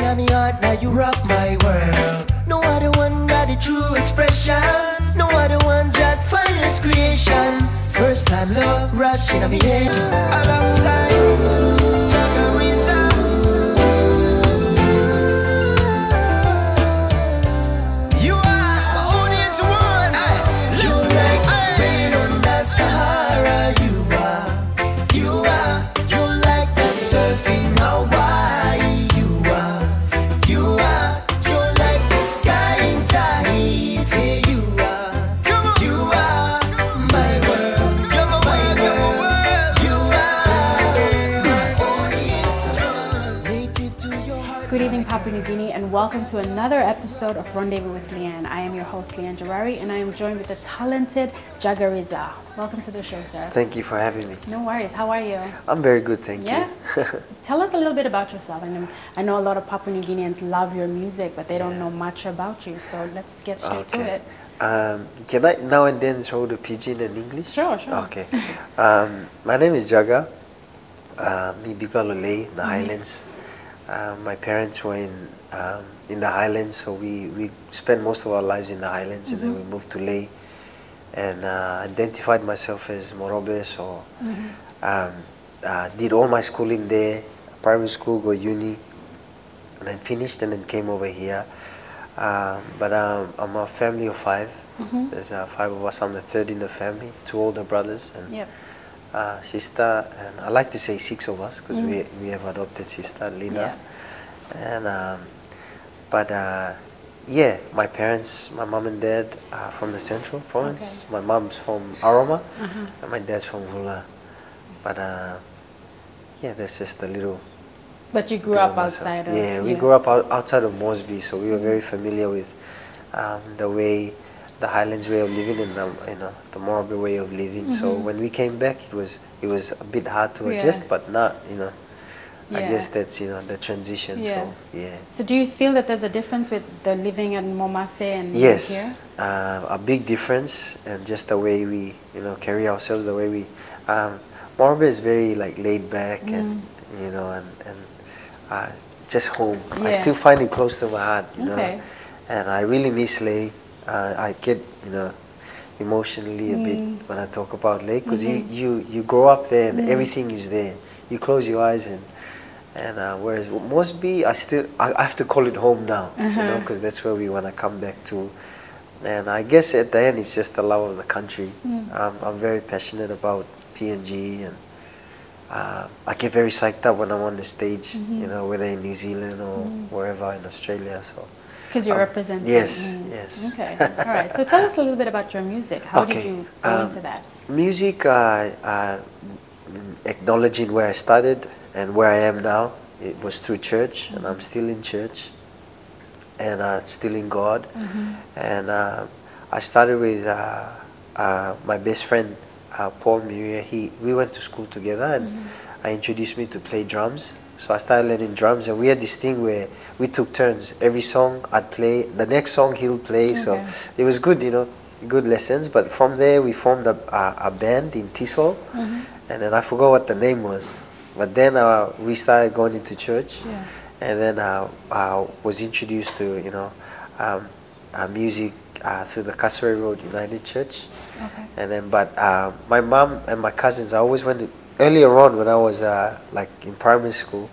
in my heart, now you rock my world. No other one got the true expression. No other one just finest creation. First time love rushing on me head. Alongside Jagarizzar. You are my audience one. You like rain on the Sahara. You like the surfing Hawaii. You like the sky in Tahiti. You are my world. You're my world. You are my audience one. Native to your heart. Good evening, Papua New Guinea, and welcome to another episode of Rendez-Vous with Leanne. I am your host, Leanne Jawari, and I am joined with the talented Jagarizzar. Welcome to the show, sir. Thank you for having me. No worries. How are you? I'm very good, thank you. Tell us a little bit about yourself. I know a lot of Papua New Guineans love your music, but they don't know much about you. So let's get straight to it. Can I now and then throw the pidgin in English? Sure, sure. Okay. My name is Jaga. Me Bibalole in the Highlands. My parents were in the Highlands, so we spent most of our lives in the Highlands, and then we moved to Leh, and identified myself as Morobe, so did all my schooling there, private school, go uni, and then finished and then came over here. But I'm a family of five. There's 5 of us. I'm the third in the family, 2 older brothers and sister, and I like to say 6 of us because we have adopted sister Lina. And yeah, my parents, my mom and dad are from the Central Province. My mom's from Aroma and my dad's from Vula. But yeah, that's just a little. But you grew up outside of... Yeah, we grew up outside of Moresby, so we were very familiar with the way, the Highlands way of living and the Morobe way of living. So when we came back, it was a bit hard to adjust, but not, I guess that's, the transition. So, yeah. So do you feel that there's a difference with the living in Momase and here? Yes, a big difference, and just the way we, carry ourselves, the way we, Morobe is very laid back and, just home. I still find it close to my heart, and I really miss Leh. I get, emotionally a bit when I talk about Leh, because you grow up there and everything is there. You close your eyes and whereas Moresby, I have to call it home now, because that's where we want to come back to. And I guess at the end, it's just the love of the country. I'm very passionate about PNG, and I get very psyched up when I'm on the stage, whether in New Zealand or wherever in Australia. So. Because you're representing. Yes, yes. Okay, all right. So tell us a little bit about your music. How did you go into that? Music, acknowledging where I started and where I am now, it was through church, and I'm still in church, and still in God. And I started with my best friend, Paul Muria. We went to school together, and I introduced me to play drums. So I started learning drums, and we had this thing where we took turns. Every song I'd play, the next song he'll play. So it was good, good lessons. But from there we formed a band in Tisol, and then I forgot what the name was. But then we started going into church, and then I was introduced to music through the Kasuri Road United Church. And then, but my mom and my cousins, I always went to. Earlier on, when I was in primary school,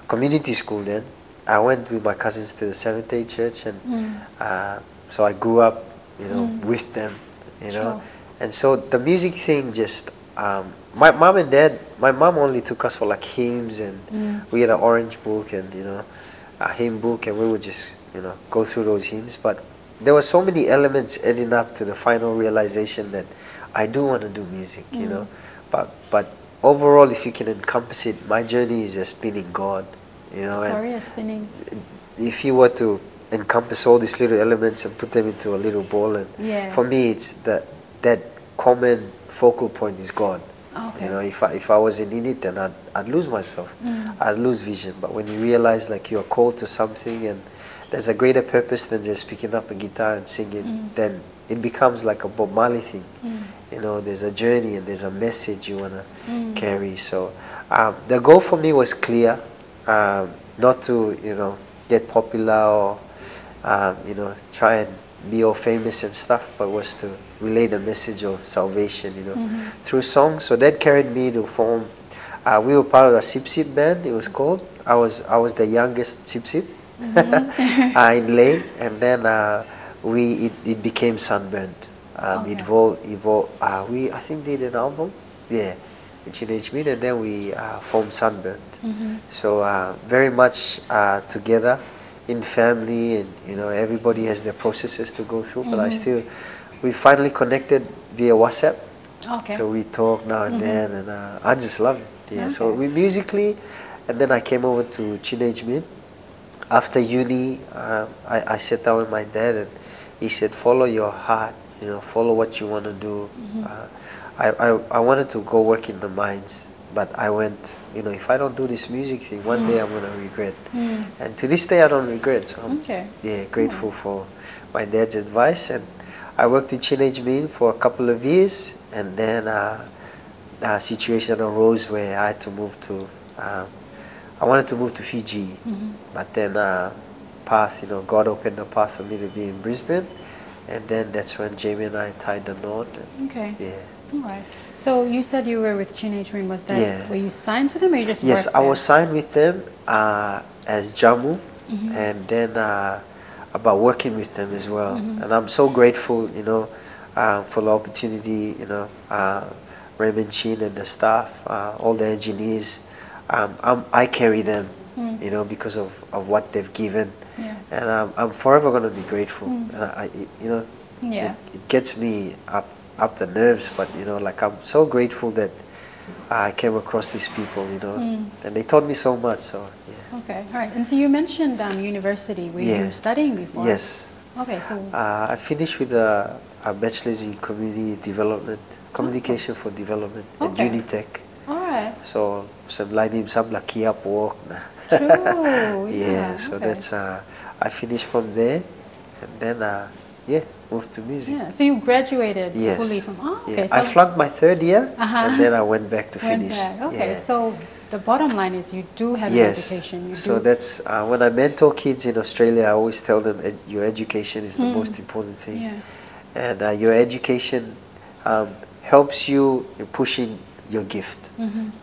community school then, I went with my cousins to the Seventh-day Church, and so I grew up, with them, And so the music thing just, my mom and dad, my mom only took us for hymns, and we had an orange book and, a hymn book, and we would just, go through those hymns. But there were so many elements adding up to the final realization that I do want to do music, but overall, if you can encompass it, my journey is a spinning God, Sorry, a spinning. If you were to encompass all these little elements and put them into a little ball, and for me, it's that common focal point is God. If I wasn't in it, then I'd lose myself. I'd lose vision. But when you realize you are called to something, and there's a greater purpose than just picking up a guitar and singing, then it becomes like a Bob Marley thing. There's a journey and there's a message you want to carry. So the goal for me was clear, not to, get popular or you know, try and be all famous and stuff, but was to relay the message of salvation, you know, through song. So that carried me to form. We were part of a Sip Sip band. It was called. I was the youngest Sip Sip in Lane, and then it became Sunburned. We I think did an album, yeah, with Teenage Meat, and then we formed Sunburned. So very much together in family, and you know, everybody has their processes to go through, but we finally connected via WhatsApp. Okay. So we talk now and then, and I just love it. Yeah. So we musically, and then I came over to Teenage Meat. After uni, I sat down with my dad, and he said, follow your heart, you know, follow what you want to do. I wanted to go work in the mines, but I went, you know, if I don't do this music thing, one day I'm going to regret. And to this day, I don't regret. So I'm grateful for my dad's advice. And I worked with Teenage Meat for a couple of years, and then a situation arose where I had to move to, I wanted to move to Fiji, but then God opened the path for me to be in Brisbane, and then that's when Jamie and I tied the knot. And yeah. All right. So you said you were with Teenage Meat. Was that were you signed to them, or you just Yes, worked I there? was signed with them as Jamu, and then about working with them as well. And I'm so grateful, you know, for the opportunity, you know, Raymond Chin and the staff, all the engineers. I carry them, you know, because of what they've given, and I'm forever going to be grateful. And you know, it gets me up the nerves, but you know, like I'm so grateful that I came across these people, you know, and they taught me so much. So yeah. Okay, all right. And so you mentioned university. Were you studying before? Yes. Okay, so I finished with a bachelor's in community development, communication for development at Unitech. All right. So lalim sab laki up work na. True. Yeah. So that's I finished from there, and then moved to music. Yeah. So you graduated fully from. Okay. So I flunked my third year, and then I went back to finish. Okay. Yeah. So the bottom line is you do have an education. So that's when I mentor kids in Australia, I always tell them your education is the most important thing. Yeah. And your education helps you in pushing your gift.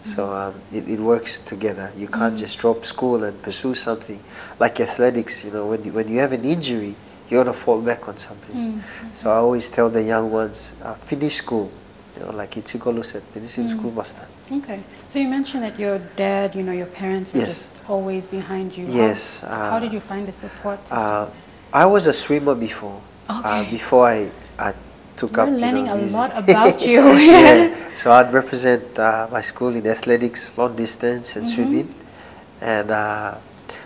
So it works together. You can't just drop school and pursue something like athletics. You know, when you have an injury, you're gonna fall back on something. So I always tell the young ones, finish school. You know, like Ichigolo said, finish school master. Okay. So you mentioned that your dad, you know, your parents were just always behind you. Yes. How did you find the support system? I was a swimmer before. Before I took up. We're learning a music. lot about you. So I'd represent my school in athletics, long distance, and swimming. And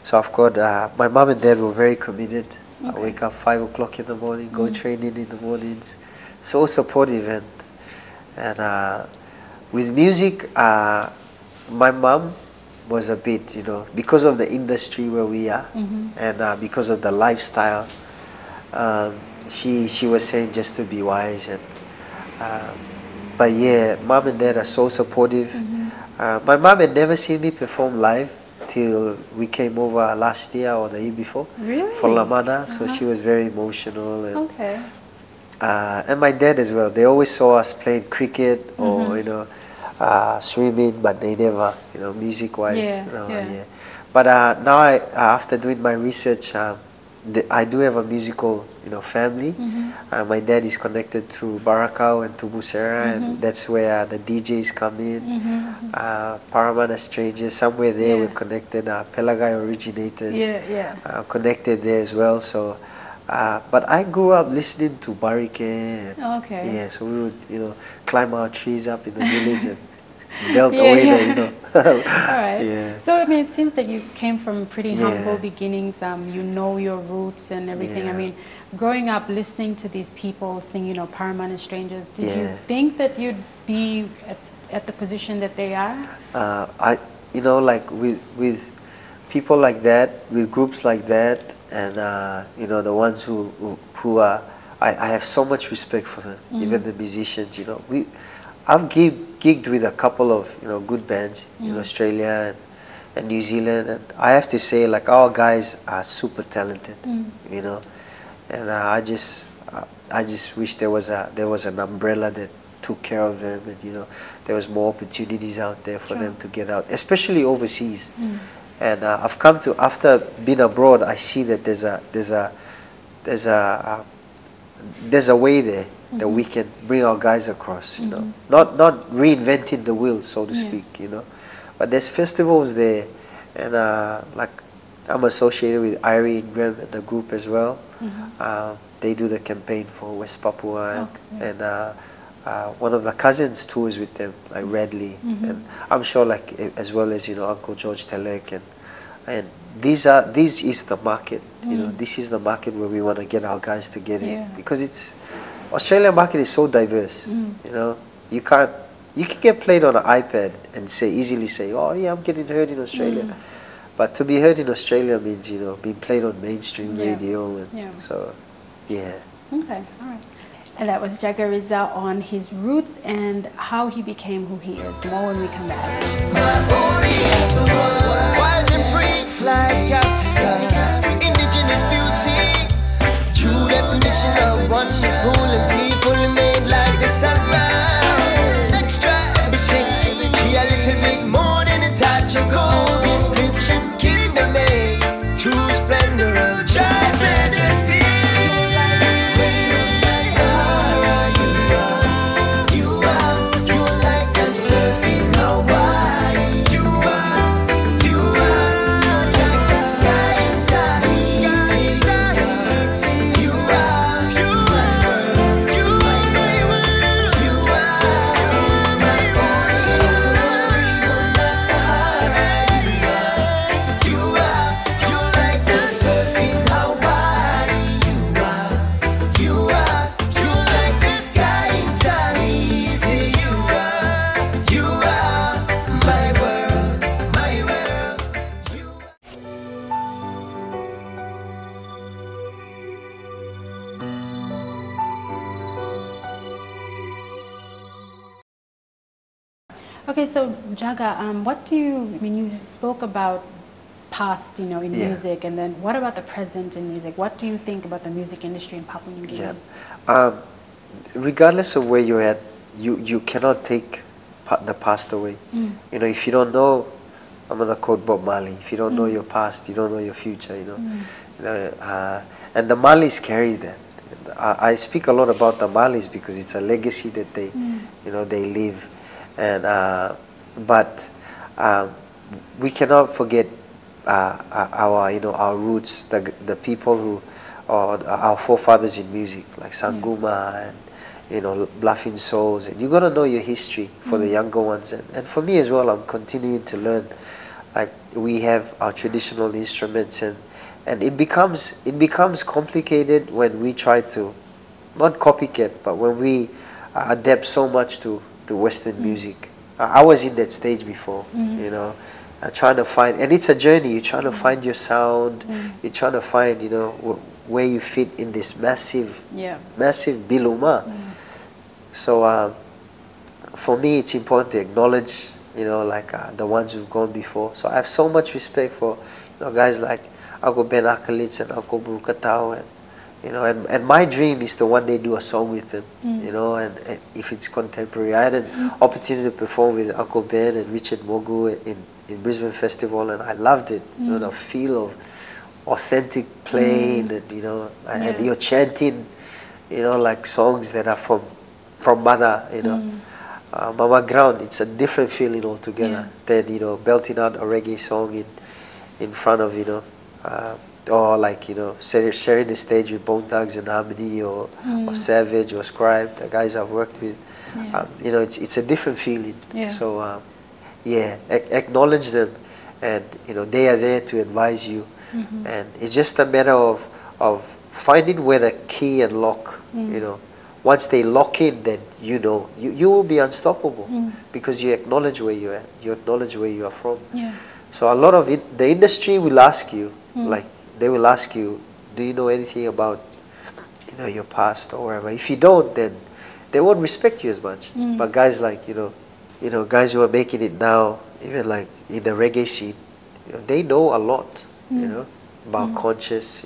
so I've got my mom and dad were very committed. I wake up 5 o'clock in the morning, go training in the mornings. So supportive, and with music, my mom was a bit, you know, because of the industry where we are, and because of the lifestyle. She was saying just to be wise, and but yeah, mom and dad are so supportive. My mom had never seen me perform live till we came over last year or the year before for Lamada, so she was very emotional. And, and my dad as well. They always saw us playing cricket or you know swimming, but they never, you know, music-wise. But now after doing my research, I do have a musical, you know, family. My dad is connected to Barakau and to Busera, and that's where the DJs come in. Paramana Strangers, somewhere there we're connected. Pelagai Originators, connected there as well. So, but I grew up listening to Barike. Yeah, so we would, you know, climb our trees up in the village and belt away the, you know. All right. So I mean, it seems that you came from pretty humble beginnings. You know your roots and everything. I mean, growing up listening to these people sing, you know, Paramount Strangers, did you think that you'd be at the position that they are? You know, like with people like that, with groups like that, and you know, the ones who are, I have so much respect for them. Even the musicians, you know, I've gigged with a couple of, you know, good bands in Australia, and and New Zealand, and I have to say, like, our guys are super talented, you know, and I just wish there was an umbrella that took care of them, and you know, there was more opportunities out there for them to get out, especially overseas. And I've come to, after being abroad, I see that there's a way there that we can bring our guys across, you know, not reinventing the wheel, so to speak, you know, but there's festivals there, and like I'm associated with Irene Graham and the group as well. They do the campaign for West Papua, and one of the cousins tours with them, like Radley, and I'm sure, like, as well as, you know, Uncle George Telek, and this is the market, you know, this is the market where we want to get our guys to get in, because Australian market is so diverse, you know, you can get played on an iPad and easily say, oh yeah, I'm getting heard in Australia, but to be heard in Australia means, you know, being played on mainstream radio, and so okay, all right. And that was Jagarizzar on his roots and how he became who he is. More when we come back. Wild and free, like Africa, indigenous beauty, true definition of wonderful and beautiful, made like the sunrise. Extra everything, she a little bit more than a touch of gold. Description, kingdom made, true splendor of giant majesty. Okay, so Jaga, what do you, I mean, you spoke about past, you know, in music, and then what about the present in music? What do you think about the music industry in Papua New Guinea? Regardless of where you're at, you cannot take the past away. You know, if you don't know, I'm gonna quote Bob Marley, if you don't know your past, you don't know your future, you know. You know, and the Marleys carry that. I speak a lot about the Marleys because it's a legacy that they, you know, they live. And but we cannot forget our, you know, our roots, the people who are our forefathers in music, like Sanguma and, you know, Bluffing Souls. And you got to know your history for the younger ones, and for me as well. I'm continuing to learn. Like, we have our traditional instruments, and it becomes complicated when we try to not copycat, but when we adapt so much to Western music. I was in that stage before, you know, trying to find, and it's a journey. You're trying to find your sound. You're trying to find, you know, where you fit in this massive biluma. So for me, it's important to acknowledge, you know, like the ones who've gone before. So I have so much respect for, you know, guys like Uncle Ben Akalitz and Uncle Brukatau, and you know, and my dream is to one day do a song with them, you know, and if it's contemporary. I had an opportunity to perform with Uncle Ben and Richard Mogu in Brisbane Festival, and I loved it. You know, the feel of authentic playing, and you know, and you're chanting, you know, like songs that are from Mother, you know, Mama Ground. It's a different feeling altogether than, you know, belting out a reggae song in front of, you know, or like, you know, sharing the stage with Bone Thugs and Harmony, or Savage or Scribe, the guys I've worked with. You know, it's a different feeling. So acknowledge them, and you know, they are there to advise you, and it's just a matter of finding where the key and lock, you know, once they lock in, then you know you will be unstoppable, because you acknowledge where you're at, you acknowledge where you are from. So a lot of it, the industry will ask you, like, they will ask you, do you know anything about, you know, your past or whatever? If you don't, then they won't respect you as much. But guys like, you know, guys who are making it now, even like in the reggae scene, they know a lot, about conscious,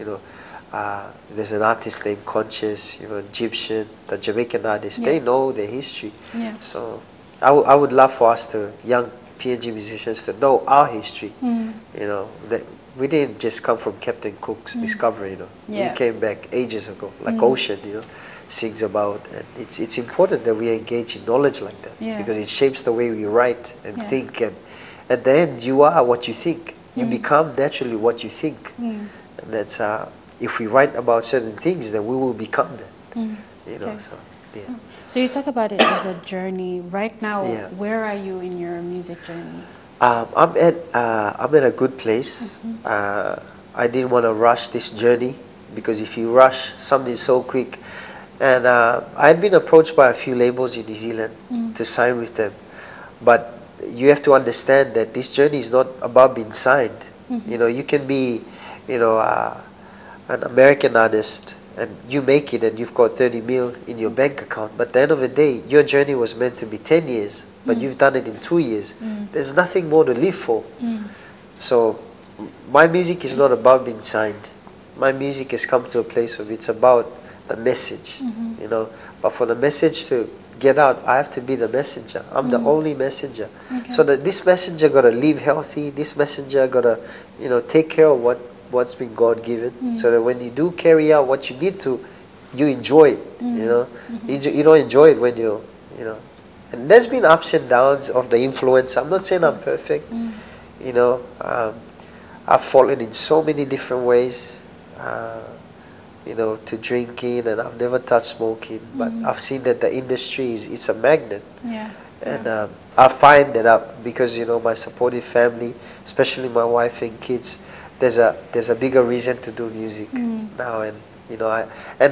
there's an artist named Conscious, Egyptian, the Jamaican artist, they know their history. So I would love for us to, young PNG musicians, to know our history, that we didn't just come from Captain Cook's discovery, we came back ages ago, like Ocean, sings about, and it's important that we engage in knowledge like that, because it shapes the way we write and think, and at the end you are what you think. You become naturally what you think, and that's if we write about certain things, then we will become that. So you talk about it as a journey. Right now, where are you in your music journey? I'm at a good place. I didn't want to rush this journey, because if you rush something so quick, and I had been approached by a few labels in New Zealand to sign with them, but you have to understand that this journey is not about being signed. You can be, an American artist, and you make it and you've got 30 mil in your bank account, but at the end of the day, your journey was meant to be 10 years, but you've done it in 2 years. There's nothing more to live for. So my music is not about being signed. My music has come to a place where it's about the message, but for the message to get out, I have to be the messenger. I'm the only messenger. So that this messenger got to live healthy, this messenger got to, take care of what's been God given, so that when you do carry out what you need to, you enjoy it, you don't enjoy it when and there's been ups and downs of the influence. I'm not saying I'm perfect, I've fallen in so many different ways, to drinking, and I've never touched smoking, but I've seen that the industry it's a magnet. And I find that because my supportive family, especially my wife and kids, there's a bigger reason to do music now, and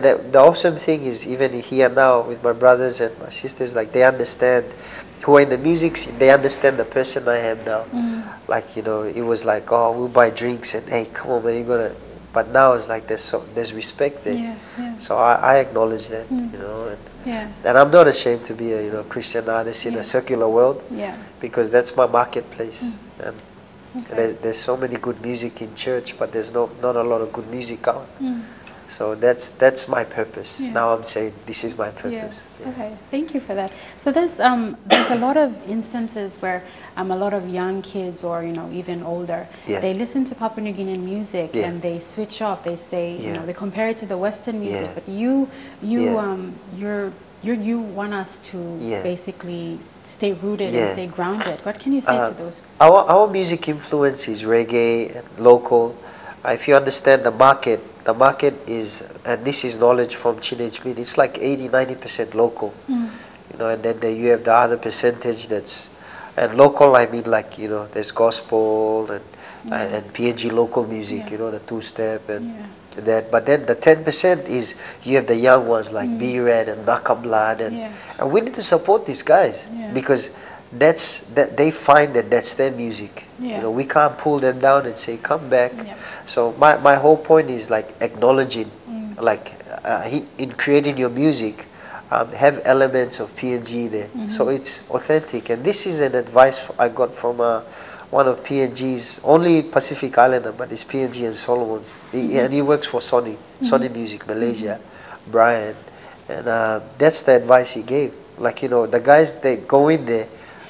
the awesome thing is, even here now with my brothers and my sisters, like, they understand who are in the music scene, they understand the person I am now. Like, it was like, oh, we'll buy drinks and, hey, come on man, you're gonna, but now it's like there's respect there. So I acknowledge that, and I'm not ashamed to be a Christian artist in a secular world, because that's my marketplace. And there's so many good music in church, but there's not a lot of good music out. So that's my purpose. Now I'm saying this is my purpose. Okay, thank you for that. So there's a lot of instances where a lot of young kids, or even older, they listen to Papua New Guinean music and they switch off. They say they compare it to the Western music, but you want us to basically stay rooted and stay grounded. What can you say to those? Our music influence is reggae and local. If you understand the market is, and this is knowledge from Teenage Meat, it's like 80-90% local, and then you have the other percentage that's, and local I mean, like, there's gospel and PNG local music, the two-step and that, but then the 10% is, you have the young ones like B-Red and Naka Blood, and we need to support these guys, because they find that that's their music. We can't pull them down and say, come back. So my whole point is, like, acknowledging, like, in creating your music, have elements of PNG there, so it's authentic. And this is an advice I got from one of PNG's, only Pacific Islander, but it's PNG and Solomon's, and he works for Sony Music Malaysia, Brian, and that's the advice he gave. Like, the guys that go in there,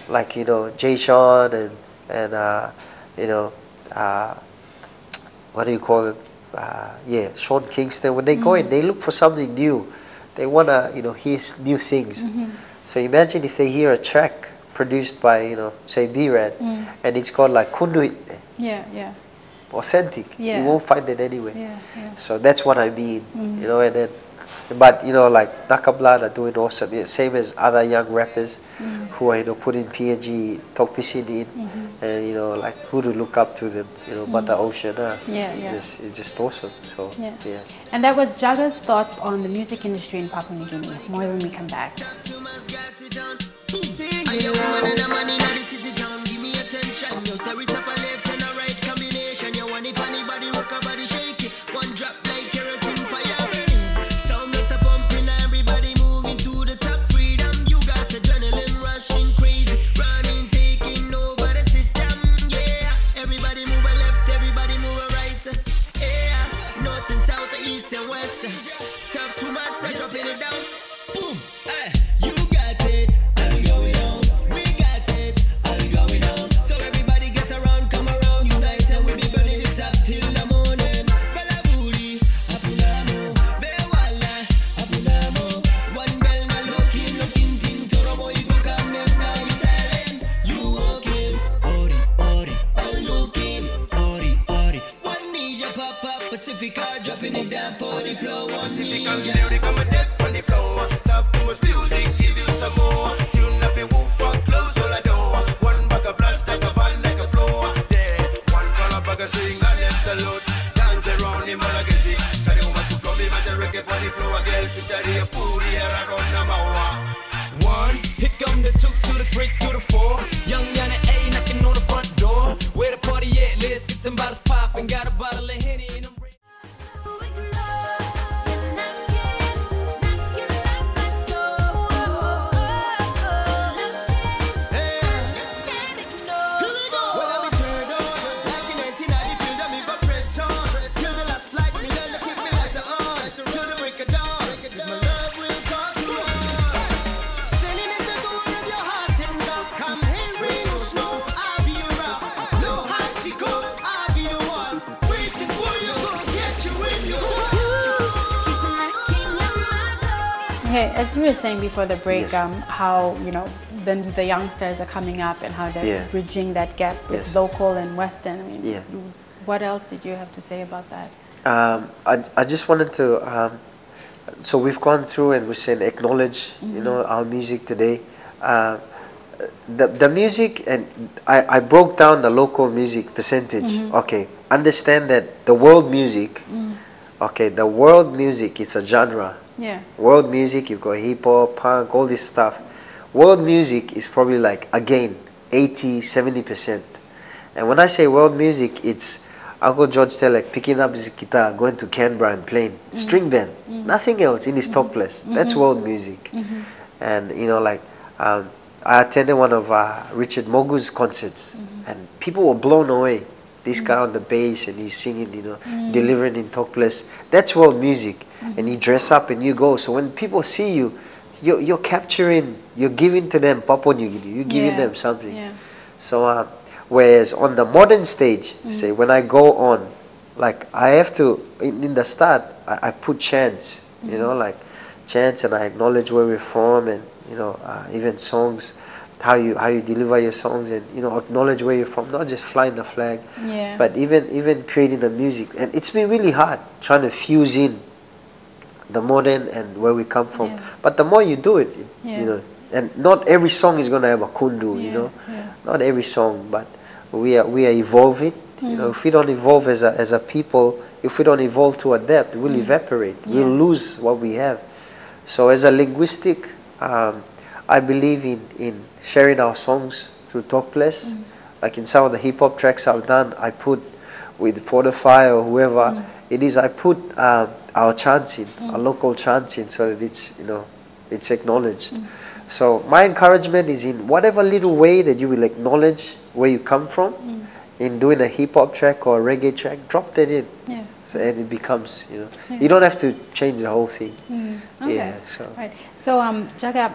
like, Jay Sean and what do you call them? Sean Kingston. When they go in, they look for something new. They want to, hear new things. So imagine if they hear a track produced by, say B-Red, and it's called like Kunduit. Authentic. You won't find it anywhere. So that's what I mean, and then, but like Naka Blood are doing awesome, same as other young rappers who are putting PNG Tokpisin in, and like who to look up to them, but the ocean, it's just awesome. So And that was Jaga's thoughts on the music industry in Papua New Guinea. More when we come back. Everybody move Okay, as we were saying before the break, Yes. how, you know, then the youngsters are coming up and how they're bridging that gap with local and Western. I mean, what else did you have to say about that? I just wanted to, so we've gone through and we said acknowledge, you know, our music today. The music, and I broke down the local music percentage. Okay, understand that the world music, okay, the world music is a genre. Yeah. World music, you've got hip hop, punk, all this stuff. World music is probably like, again, 80, 70%. And when I say world music, it's Uncle George Telek picking up his guitar, going to Canberra and playing string band, nothing else, in his topless. That's world music. And, you know, like, I attended one of Richard Mogu's concerts, and people were blown away. This guy on the bass, and he's singing, you know, delivering in topless. That's world music. And you dress up and you go. So when people see you, you're capturing, you're giving to them Papua New Guinea. You're giving them something. So, whereas on the modern stage, say when I go on, like I have to, in the start, I put chants, you know, like chants, and I acknowledge where we're from, and, you know, even songs, how you deliver your songs, and, you know, acknowledge where you're from, not just flying the flag, but even creating the music. And it's been really hard trying to fuse in the modern and where we come from. But the more you do it, you know, and not every song is going to have a kundu, you know, not every song, but we are evolving. You know, if we don't evolve as a people, if we don't evolve to adapt, we'll evaporate. We'll lose what we have. So as a linguistic, I believe in sharing our songs through topless. Like in some of the hip hop tracks I've done, I put with Fortify or whoever it is, I put our chants in, our local chants in, so that it's, you know, it's acknowledged. So my encouragement is in whatever little way that you will acknowledge where you come from, in doing a hip hop track or a reggae track, drop that in. So, and it becomes, you know, you don't have to change the whole thing. Okay. So Jaga,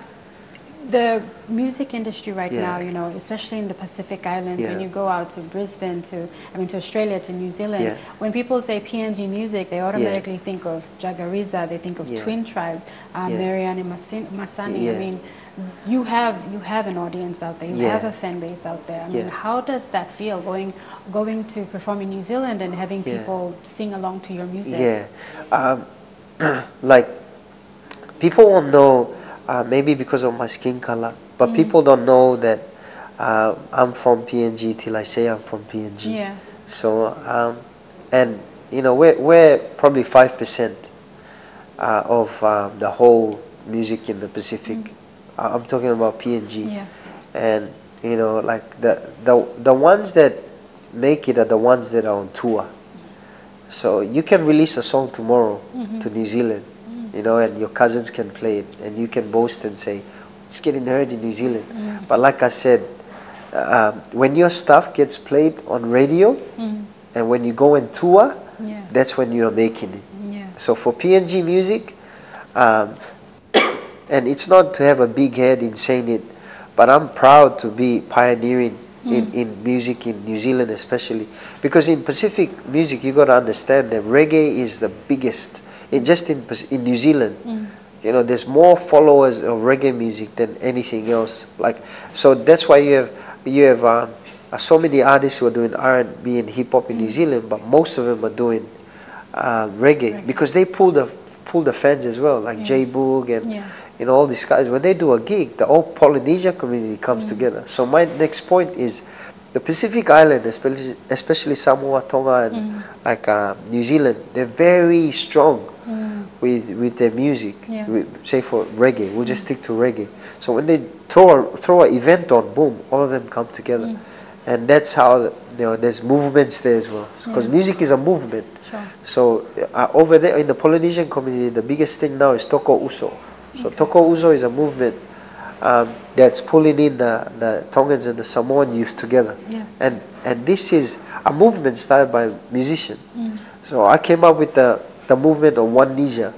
the music industry right now, you know, especially in the Pacific Islands, when you go out to Brisbane, to Australia, to New Zealand, when people say PNG music, they automatically think of Jagarizzar, they think of Twin Tribes, Marianne and Masani. I mean, you have an audience out there, you have a fan base out there. I mean, how does that feel, going to perform in New Zealand and having people sing along to your music? Like, people won't know, maybe because of my skin color, but people don't know that I'm from PNG till I say I'm from PNG. So, and, you know, we're probably 5% of the whole music in the Pacific. I'm talking about PNG. And, you know, like the ones that make it are the ones that are on tour. So you can release a song tomorrow to New Zealand, you know, and your cousins can play it, and you can boast and say, it's getting heard in New Zealand. But like I said, when your stuff gets played on radio, and when you go and tour, that's when you're making it. So for PNG music, and it's not to have a big head in saying it, but I'm proud to be pioneering in music in New Zealand, especially because in Pacific music you got to understand that reggae is the biggest. Just in New Zealand, you know, there's more followers of reggae music than anything else. Like, so that's why you have so many artists who are doing R&B and hip hop in New Zealand, but most of them are doing reggae because they pull the fans as well, like J Boog and you know, all these guys. When they do a gig, the whole Polynesia community comes together. So my next point is the Pacific Island, especially Samoa, Tonga, and like New Zealand, they're very strong with their music. Say for reggae, we'll just stick to reggae. So when they throw an event on, boom, all of them come together, and that's how, you know, there's movements there as well. Because music is a movement. So over there in the Polynesian community, the biggest thing now is Toko Uso. So Toko Uso is a movement that's pulling in the Tongans and the Samoan youth together. And this is a movement started by a musician. So I came up with the movement of One Nija.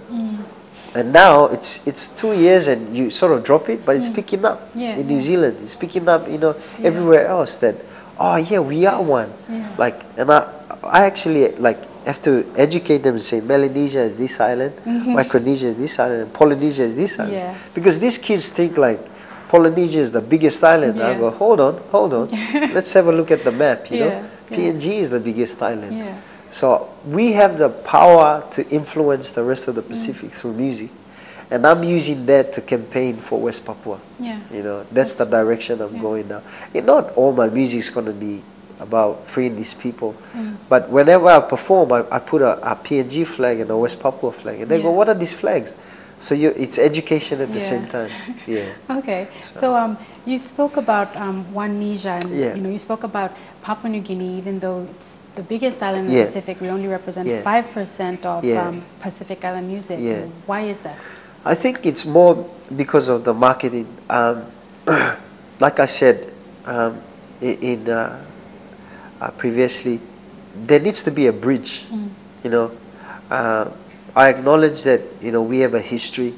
And now it's 2 years and you sort of drop it, but it's picking up in New Zealand. It's picking up, you know, everywhere else that, oh yeah, we are one. Like, and I actually, like, have to educate them and say Melanesia is this island, Micronesia is this island, and Polynesia is this island. Yeah. Because these kids think like Polynesia is the biggest island. Yeah. I go, hold on. Let's have a look at the map, you know. Yeah. PNG is the biggest island. Yeah. So we have the power to influence the rest of the Pacific through music. And I'm using that to campaign for West Papua. Yeah. You know, that's the direction I'm going now. And not all my music is going to be about freeing these people. But whenever I perform, I put a PNG flag and a West Papua flag. And they go, what are these flags? So it's education at the same time. Yeah. Okay. So you spoke about One Nesia, and Yeah. you know, you spoke about Papua New Guinea. Even though it's the biggest island in the Pacific, we only represent 5% of Pacific Island music. Yeah. Why is that? I think it's more because of the marketing. Like I said previously, there needs to be a bridge. You know, I acknowledge that, you know, we have a history,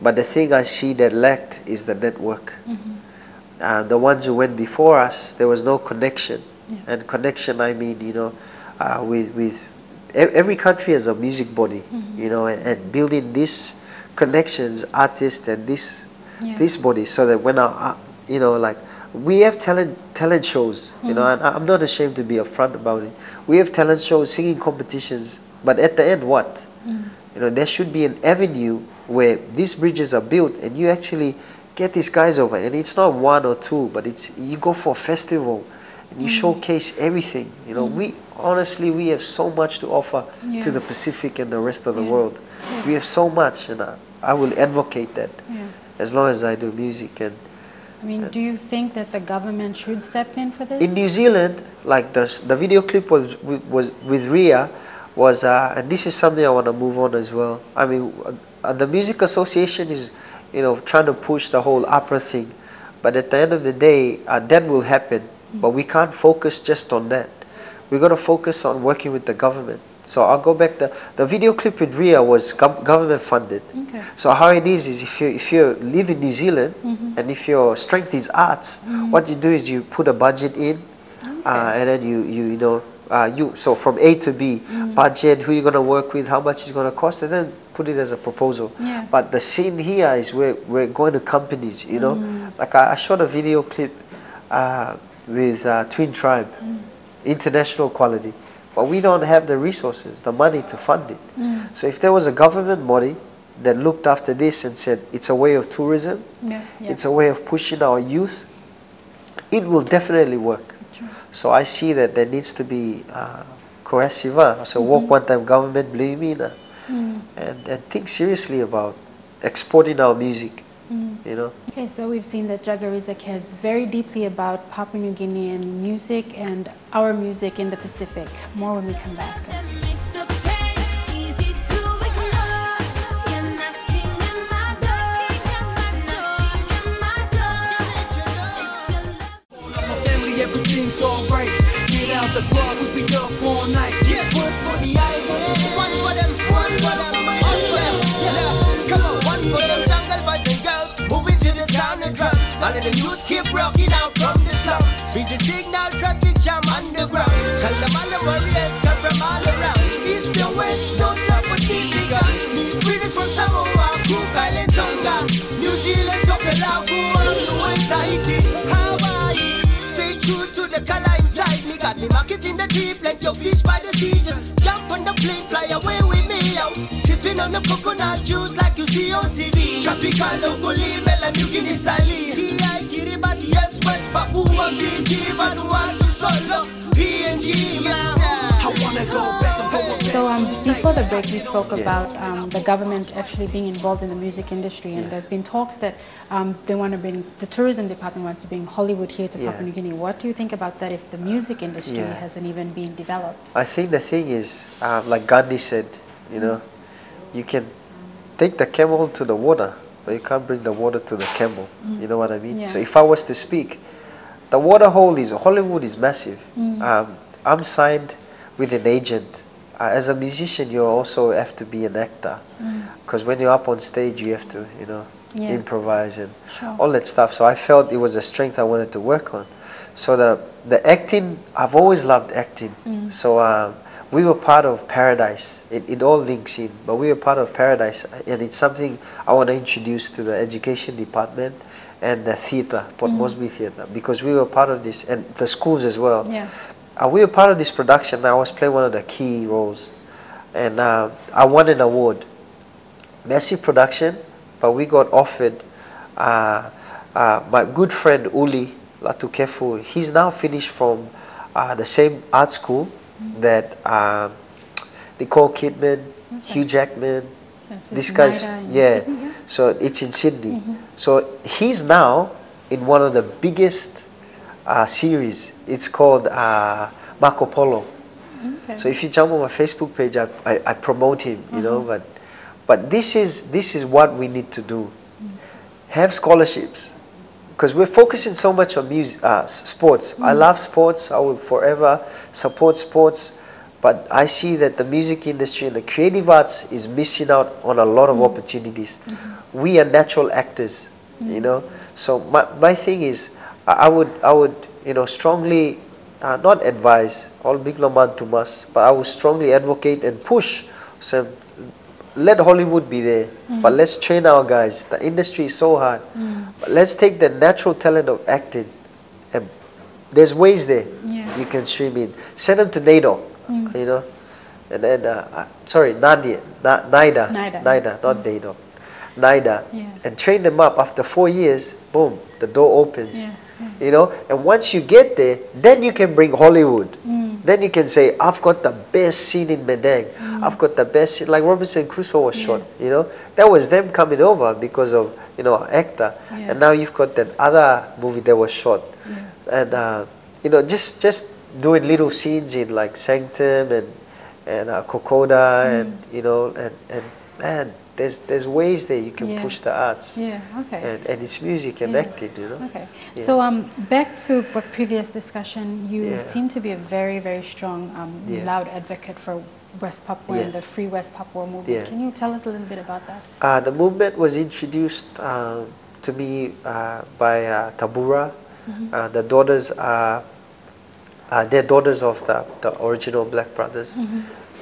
but the thing I see that lacked is the network. The ones who went before us, there was no connection. And connection, I mean, you know, with every country has a music body, you know, and building these connections, artists, and this body, so that when you know, like, we have talent shows, you know, and I'm not ashamed to be upfront about it. We have talent shows, singing competitions, but at the end, what? You know, there should be an avenue where these bridges are built, and you actually get these guys over, and it's not one or two, but it's, you go for a festival, and you showcase everything. You know, we honestly, we have so much to offer to the Pacific and the rest of the world. We have so much, and I will advocate that as long as I do music. And I mean, do you think that the government should step in for this? in New Zealand, like the video clip was with Ria, was and this is something I want to move on as well. I mean, the Music Association is, you know, trying to push the whole opera thing, but at the end of the day, that will happen. But we can't focus just on that. We're going to focus on working with the government. So I'll go back. The video clip with Ria was government funded. Okay. So how it is if you live in New Zealand and if your strength is arts, what you do is you put a budget in, and then you know, so from A to B, budget, who you're going to work with, how much it's going to cost, and then put it as a proposal. But the scene here is where we're going to companies, you know. Like I shot a video clip with Twin Tribe, international quality. But we don't have the resources, the money to fund it. So if there was a government body that looked after this and said it's a way of tourism, it's a way of pushing our youth, it will definitely work. So I see that there needs to be cohesive, so walk one time government, believe me, and think seriously about exporting our music. You know. Okay, so we've seen that Jagarizzar cares very deeply about Papua New Guinean music and our music in the Pacific. More when we come back. Everything's alright. Get out the club, we be up all night. Yes, words for the island. One for them, one for them, one for them. Yeah, come on, one for them jungle boys and girls. Moving to the sound of drums. All of the news keep rocking out from the slums. Busy signal, traffic jam underground. Call them all the warriors come from all around. East and west, north, south, Pacific. British from Samoa, Cook Island, Tonga, New Zealand, Tokelau, Tahiti, Hawaii. True to the color inside me, got me market in the deep, let your fish by the sea. Just jump on the plane, fly away with me, yo. Sipping on the coconut juice like you see on TV. Tropical, locally, New Guinea style. T.I. Kiribati, yes, West Papua, Fiji, Vanuatu, Solo, PNG, yes, I wanna go back and go. So before the break, we spoke about the government actually being involved in the music industry, and there's been talks that they want to bring, the tourism department wants to bring Hollywood here to Papua New Guinea. What do you think about that if the music industry hasn't even been developed? I think the thing is, like Gandhi said, you know, you can take the camel to the water, but you can't bring the water to the camel. You know what I mean? So if I was to speak, the water hole is, Hollywood is massive. I'm signed with an agent. As a musician, you also have to be an actor, because when you're up on stage, you have to, you know, improvise and all that stuff. So I felt it was a strength I wanted to work on. So the acting, I've always loved acting. So we were part of Paradise. It all links in, but we were part of Paradise, and it's something I want to introduce to the education department and the theatre, Port Moresby Theatre, because we were part of this, and the schools as well. Yeah. We were part of this production. I was playing one of the key roles, and I won an award. Massive production, but we got offered. My good friend Uli Latukefu, he's now finished from the same art school that Nicole Kidman, Hugh Jackman, Yes, these guys, yeah. Sydney, yeah. So it's in Sydney. So he's now in one of the biggest series. It's called Marco Polo. Okay. So if you jump on my Facebook page, I promote him, you know. But this is what we need to do. Have scholarships, because we're focusing so much on music, sports. I love sports. I will forever support sports. But I see that the music industry and the creative arts is missing out on a lot of opportunities. We are natural actors, you know. So my thing is, I would you know, strongly not advise all big Loman to us, but I would strongly advocate and push. So let Hollywood be there, but let's train our guys. The industry is so hard. But let's take the natural talent of acting, and there's ways there. Yeah. You can stream in. Send them to NATO, you know, and then sorry, Nida, not NATO, NIDA, and train them up. After 4 years, boom, the door opens. You know, and once you get there, then you can bring Hollywood. Then you can say, I've got the best scene in Medang. I've got the best scene. Like Robinson Crusoe was shot, you know. That was them coming over because of, you know, actor. And now you've got that other movie that was shot. And, you know, just doing little scenes in like Sanctum and Kokoda and, you know, and man, there's ways there you can push the arts. Yeah, okay. And it's music and acting, you know. Okay. So back to what previous discussion, you seem to be a very, very strong, loud advocate for West Papua and the Free West Papua movement. Can you tell us a little bit about that? The movement was introduced to me by Tabura. The daughters are they're daughters of the original Black Brothers.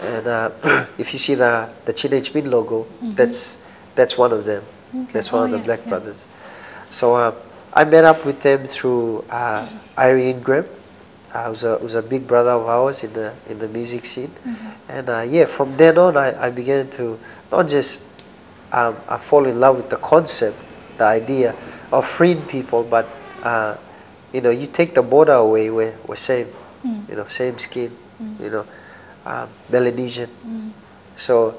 And if you see the Chin Min logo, that's one of them. That's one of the Black Brothers. So I met up with them through Irene Graham, who's a big brother of ours in the music scene. And yeah, from then on, I began to not just I fall in love with the concept, the idea of freeing people, but you know, you take the border away, we're same, you know, same skin, you know. Melanesian. So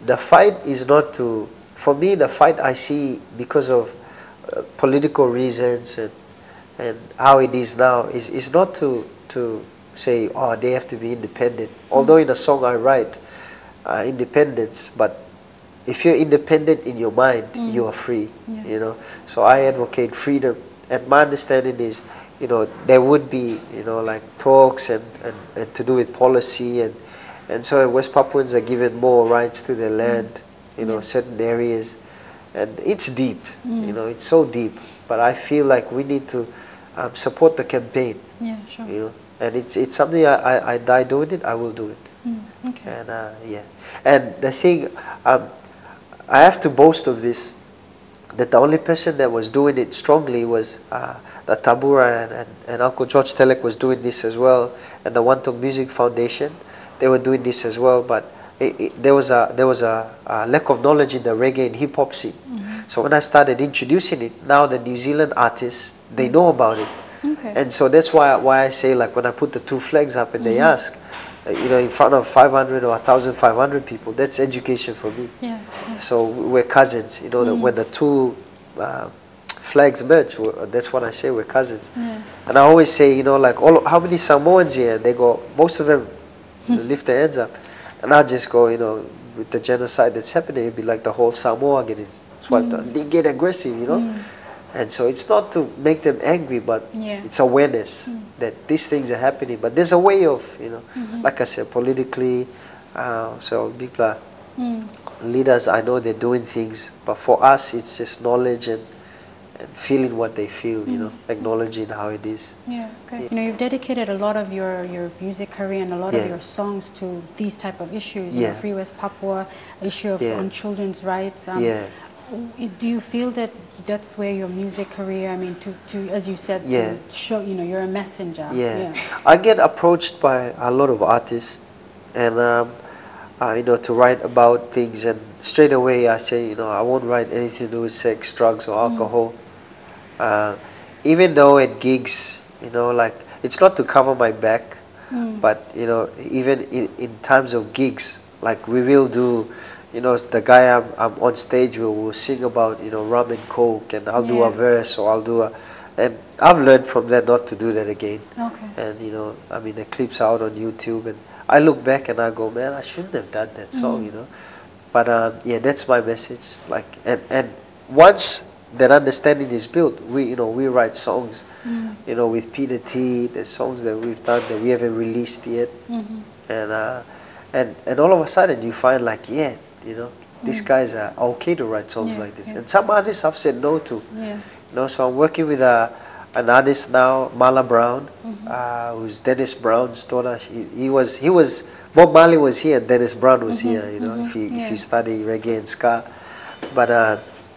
the fight is not to, for me the fight I see because of political reasons and how it is now is not to say, oh, they have to be independent. Although in a song I write independence, but if you're independent in your mind, you are free, you know. So I advocate freedom, and my understanding is, you know, there would be, you know, like talks and to do with policy, and so West Papuans are given more rights to their land, you know, certain areas, and it's deep, you know, it's so deep. But I feel like we need to support the campaign, Yeah, sure. you know, and it's something I die doing it, I will do it. Okay. And yeah, and the thing, I have to boast of this, that the only person that was doing it strongly was the Tabura and Uncle George Telek was doing this as well, and the One Talk Music Foundation, they were doing this as well. But there was a lack of knowledge in the reggae and hip hop scene. So when I started introducing it, now the New Zealand artists, they know about it. Okay. And so that's why I say, like, when I put the 2 flags up and they ask, you know, in front of 500 or 1,500 people, that's education for me. Yeah. So we're cousins, you know. When the 2 flags merge, that's what I say, we're cousins. And I always say, you know, like, how many Samoans here? They go, most of them lift their hands up. And I just go, you know, with the genocide that's happening, it'd be like the whole Samoa getting swiped out. They get aggressive, you know. And so it's not to make them angry, but it's awareness that these things are happening. But there's a way of, you know, like I said, politically, so people are leaders, I know they're doing things, but for us it's just knowledge and feeling what they feel, you know, acknowledging how it is. Yeah, okay. You know, you've dedicated a lot of your music career and a lot of your songs to these type of issues, you know, Free West Papua, issue of on children's rights. Do you feel that that's where your music career, I mean, to as you said, to show, you know, you're a messenger? I get approached by a lot of artists, and you know, to write about things, and straight away I say, you know, I won't write anything to do with sex, drugs, or alcohol. Even though at gigs, you know, like, it's not to cover my back, but, you know, even in times of gigs, like, we will do, you know, the guy I'm on stage will sing about, you know, rum and coke, and I'll do a verse, or I'll do a, and I've learned from that not to do that again. And, you know, I mean, the clip's out on YouTube, and I look back and I go, man, I shouldn't have done that song, you know. But yeah, that's my message. Like, and once that understanding is built, we write songs, you know, with Peter T. There's songs that we've done that we haven't released yet, and all of a sudden you find, like, you know, these guys are okay to write songs like this. And some artists I've said no to. You know, so I'm working with an artist now, Mala Brown, who's Dennis Brown's daughter. He was Bob Marley was here, and Dennis Brown was here. You know, if you study reggae and ska, but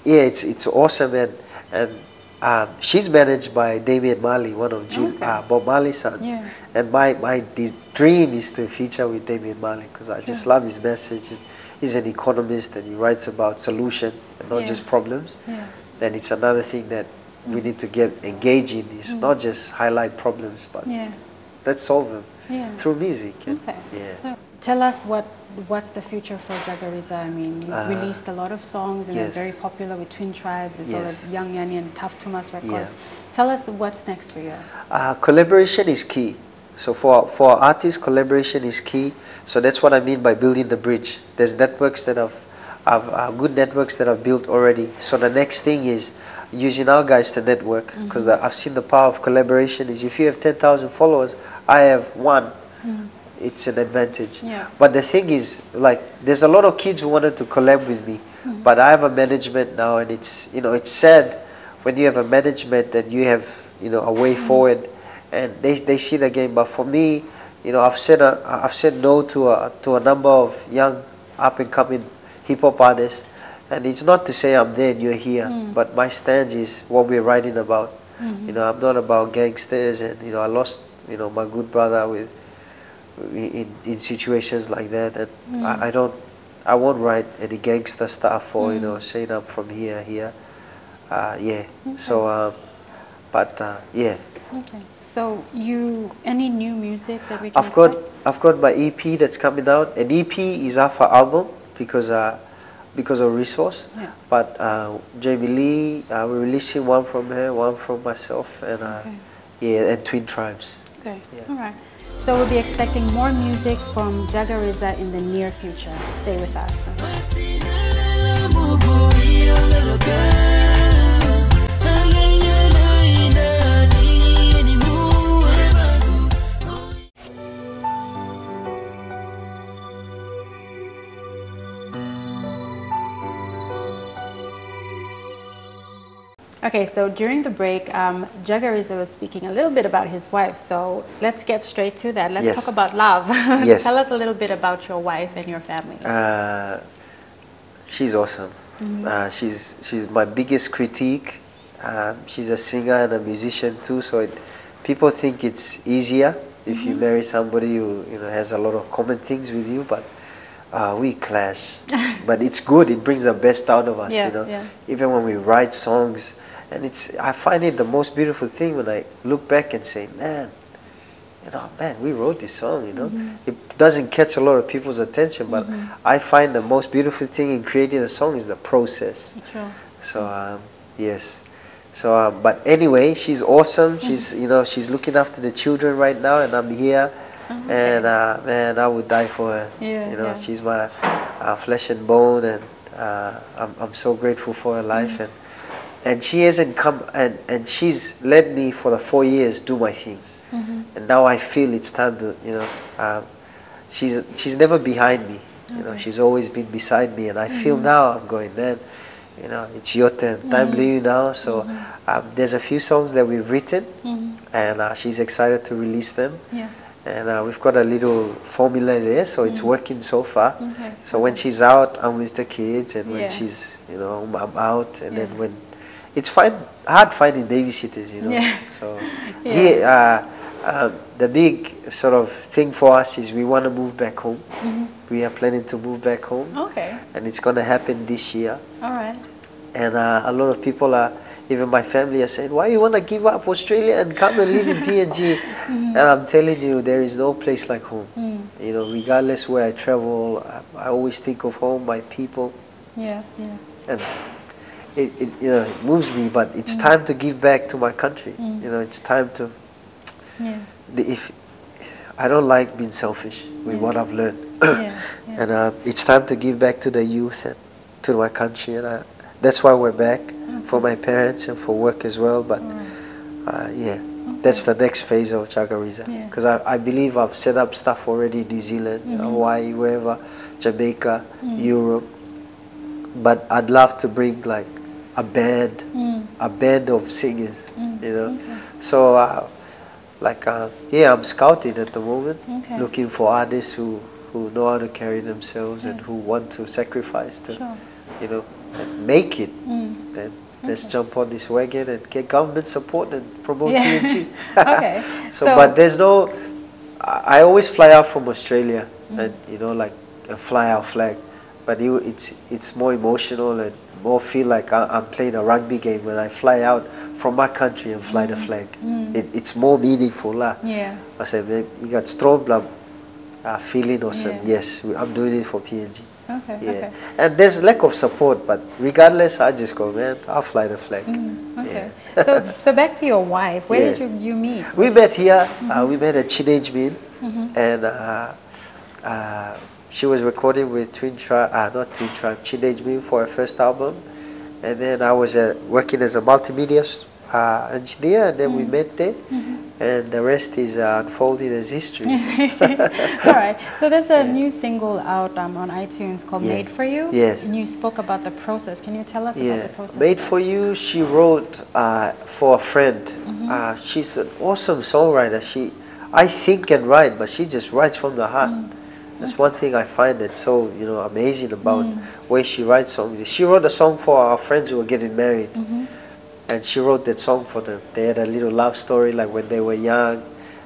yeah, it's awesome, and she's managed by Damian Marley, one of Bob Marley's sons. And my dream is to feature with Damian Marley, because I just love his message. And he's an economist, and he writes about solution and not just problems. And it's another thing that we need to get engaged in. It's not just highlight problems, but let's solve them through music. And, So tell us what's the future for Jagarizzar? I mean, you've released a lot of songs, and they're very popular with Twin Tribes, as well as Young Yanni and Tough Tumas Records. Tell us what's next for you. Collaboration is key. So for artists, collaboration is key. So that's what I mean by building the bridge. There's networks that have good networks that I've built already. So the next thing is using our guys to network, because I've seen the power of collaboration is, if you have 10,000 followers, I have one, it's an advantage. But the thing is, like, there's a lot of kids who wanted to collab with me, but I have a management now, and it's, you know, it's sad when you have a management and you have, you know, a way forward, and they see the game. But for me, you know, I've said no to a number of young up and coming hip hop artists, and it's not to say I'm there and you're here, but my stance is what we're writing about. You know, I'm not about gangsters, and, you know, I lost, you know, my good brother in situations like that, and I won't write any gangster stuff, or you know, saying I'm from here. So but yeah. So any new music that we can expect? I've got my EP that's coming out. An EP is half an album, because of resource. But Jamie Lee, we're releasing one from her, one from myself, and and Twin Tribes. All right. So we'll be expecting more music from Jagarizzar in the near future. Stay with us. Okay, so during the break, Jagarizzar was speaking a little bit about his wife, so let's get straight to that. Let's talk about love. Tell us a little bit about your wife and your family. She's awesome. She's my biggest critique. She's a singer and a musician too, so people think it's easier if you marry somebody who, you know, has a lot of common things with you, but we clash. But it's good. It brings the best out of us, you know. Even when we write songs. And I find it the most beautiful thing when I look back and say, man, you know, we wrote this song, you know. It doesn't catch a lot of people's attention, but I find the most beautiful thing in creating a song is the process. So, yes. So, but anyway, she's awesome. She's, you know, she's looking after the children right now, and I'm here. And, man, I would die for her. You know, she's my flesh and bone, and I'm so grateful for her life. And she hasn't come, and she's led me for the 4 years do my thing, and now I feel it's time to, you know, she's never behind me, you know, she's always been beside me, and I feel now I'm going, man, you know, it's your turn. Time leave now. So there's a few songs that we've written, and she's excited to release them. Yeah. And we've got a little formula there, so it's working so far. Okay. So when she's out, I'm with the kids, and when she's, you know, I'm out, and then when it's hard finding babysitters, you know. Yeah. So here, the big sort of thing for us is we want to move back home. We are planning to move back home. Okay. And it's going to happen this year. All right. And a lot of people are, even my family are saying, why you want to give up Australia and come and live in PNG? And I'm telling you, there is no place like home. You know, regardless where I travel, I always think of home, my people. Yeah, yeah. And it you know, it moves me, but it's time to give back to my country. You know, it's time to... Yeah. If I don't like being selfish with what I've learned. And it's time to give back to the youth and to my country. And that's why we're back, for my parents and for work as well. But that's the next phase of Jagarizzar. Because I believe I've set up stuff already in New Zealand, Hawaii, wherever, Jamaica, Europe. But I'd love to bring like a band of singers, you know. So I'm scouting at the moment, looking for artists who know how to carry themselves and who want to sacrifice to, you know, and make it. Then let's jump on this wagon and get government support and promote PNG. Okay. So, but there's no... I always fly out from Australia and, you know, like a fly out flag. But it's more emotional and more feel like I'm playing a rugby game when I fly out from my country and fly the flag. It's more meaningful. Yeah. I said, man, you got strong feeling awesome. Yes, I'm doing it for PNG. Okay. Yeah. Okay. And there's lack of support, but regardless, I just go, man, I'll fly the flag. Okay. So back to your wife. Where did you meet? We met here. We met at Teenage Mean, and she was recording with Teenage Mean for her first album, and then I was working as a multimedia engineer, and then we met there, and the rest is unfolding as history. All right. So there's a new single out on iTunes called "Made for You." Yes. And you spoke about the process. Can you tell us about the process? "Made for You," she wrote for a friend. She's an awesome songwriter. I think and write, but she just writes from the heart. That's one thing I find that's so, you know, amazing about where she writes songs. She wrote a song for our friends who were getting married, and she wrote that song for them. They had a little love story, like when they were young,